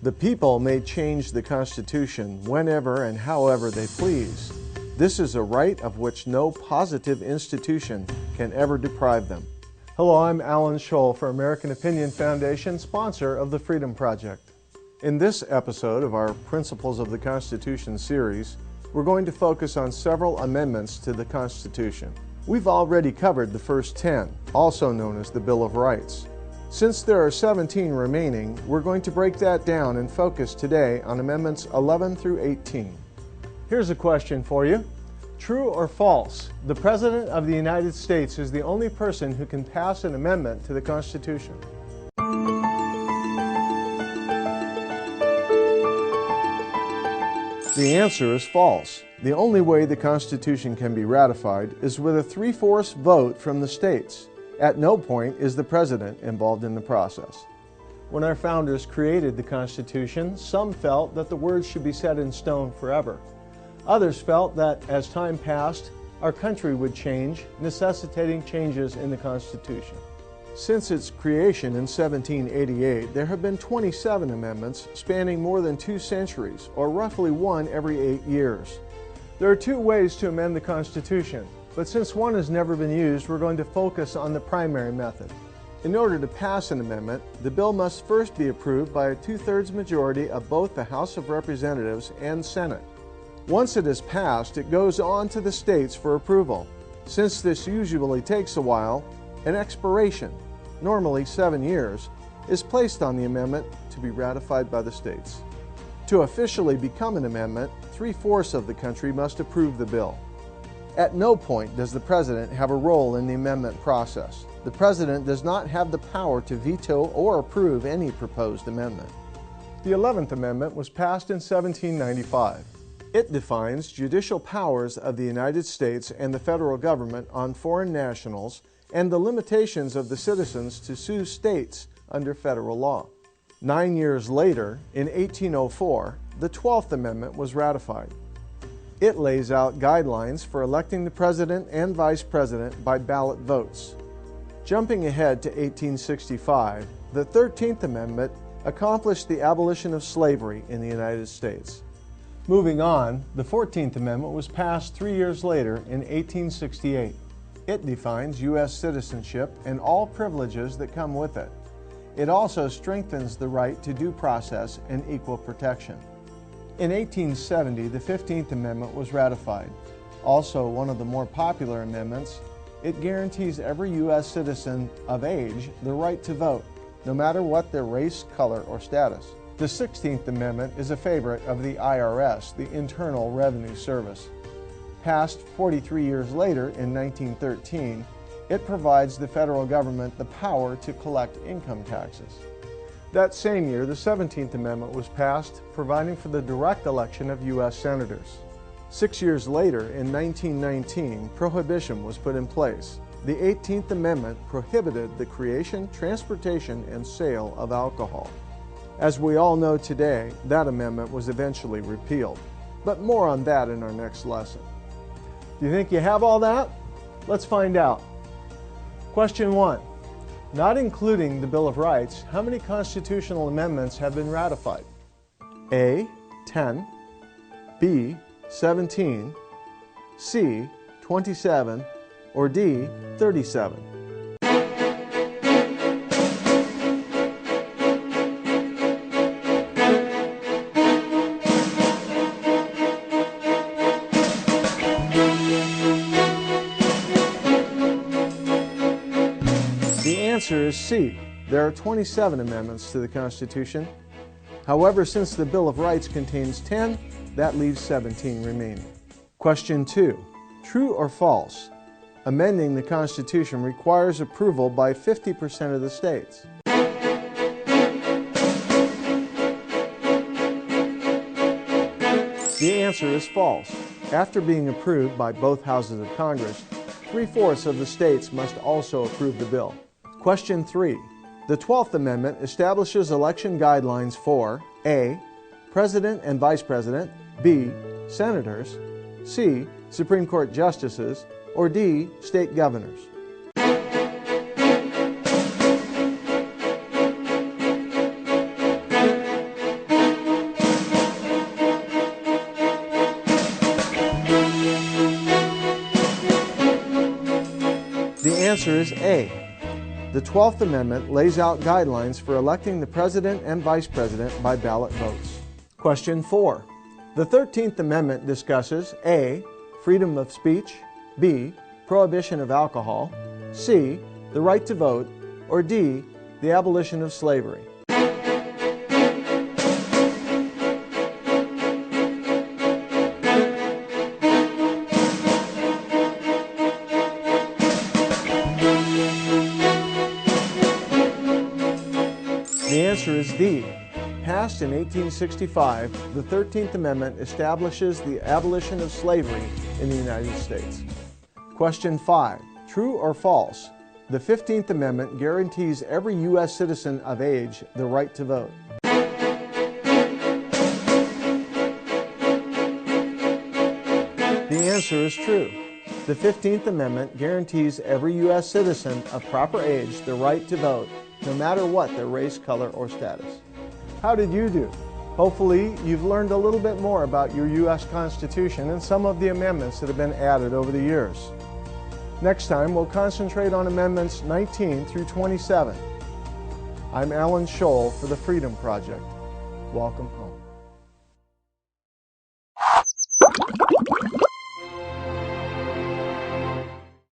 The people may change the Constitution whenever and however they please. This is a right of which no positive institution can ever deprive them. Hello, I'm Alan Scholl for American Opinion Foundation, sponsor of the Freedom Project. In this episode of our Principles of the Constitution series, we're going to focus on several amendments to the Constitution. We've already covered the first 10, also known as the Bill of Rights. Since there are 17 remaining, we're going to break that down and focus today on Amendments 11 through 18. Here's a question for you. True or false? The President of the United States is the only person who can pass an amendment to the Constitution. The answer is false. The only way the Constitution can be ratified is with a 3/4 vote from the states. At no point is the President involved in the process. When our founders created the Constitution, some felt that the words should be set in stone forever. Others felt that as time passed, our country would change, necessitating changes in the Constitution. Since its creation in 1788, there have been 27 amendments spanning more than 2 centuries, or roughly one every 8 years. There are 2 ways to amend the Constitution, but since one has never been used, we're going to focus on the primary method. In order to pass an amendment, the bill must first be approved by a 2/3 majority of both the House of Representatives and Senate. Once it is passed, it goes on to the states for approval. Since this usually takes a while, an expiration, normally 7 years, is placed on the amendment to be ratified by the states. To officially become an amendment, 3/4 of the country must approve the bill. At no point does the President have a role in the amendment process. The President does not have the power to veto or approve any proposed amendment. The 11th Amendment was passed in 1795. It defines judicial powers of the United States and the federal government on foreign nationals and the limitations of the citizens to sue states under federal law. 9 years later, in 1804, the 12th Amendment was ratified. It lays out guidelines for electing the President and Vice President by ballot votes. Jumping ahead to 1865, the 13th Amendment accomplished the abolition of slavery in the United States. Moving on, the 14th Amendment was passed 3 years later in 1868. It defines U.S. citizenship and all privileges that come with it. It also strengthens the right to due process and equal protection. In 1870, the 15th Amendment was ratified. Also one of the more popular amendments, it guarantees every U.S. citizen of age the right to vote, no matter what their race, color, or status. The 16th Amendment is a favorite of the IRS, the Internal Revenue Service. Passed 43 years later in 1913, it provides the federal government the power to collect income taxes. That same year, the 17th Amendment was passed, providing for the direct election of U.S. senators. 6 years later, in 1919, prohibition was put in place. The 18th Amendment prohibited the creation, transportation, and sale of alcohol. As we all know today, that amendment was eventually repealed. But more on that in our next lesson. Do you think you have all that? Let's find out. Question 1. Not including the Bill of Rights, how many constitutional amendments have been ratified? A. 10, B. 17, C. 27, or D. 37? The answer is C. There are 27 amendments to the Constitution. However, since the Bill of Rights contains 10, that leaves 17 remaining. Question 2. True or false? Amending the Constitution requires approval by 50% of the states. The answer is false. After being approved by both houses of Congress, 3/4 of the states must also approve the bill. Question 3. The 12th Amendment establishes election guidelines for A. President and Vice President, B. Senators, C. Supreme Court Justices, or D. State Governors. answer is A. The 12th Amendment lays out guidelines for electing the President and Vice President by ballot votes. Question 4. The 13th Amendment discusses A. Freedom of speech, B. Prohibition of alcohol, C. The right to vote, or D. The abolition of slavery. The answer is D. Passed in 1865, the 13th Amendment establishes the abolition of slavery in the United States. Question 5. True or false? The 15th Amendment guarantees every U.S. citizen of age the right to vote. The answer is true. The 15th Amendment guarantees every U.S. citizen of proper age the right to vote, no matter what their race, color, or status. How did you do? Hopefully, you've learned a little bit more about your U.S. Constitution and some of the amendments that have been added over the years. Next time, we'll concentrate on Amendments 19 through 27. I'm Alan Scholl for the Freedom Project. Welcome home.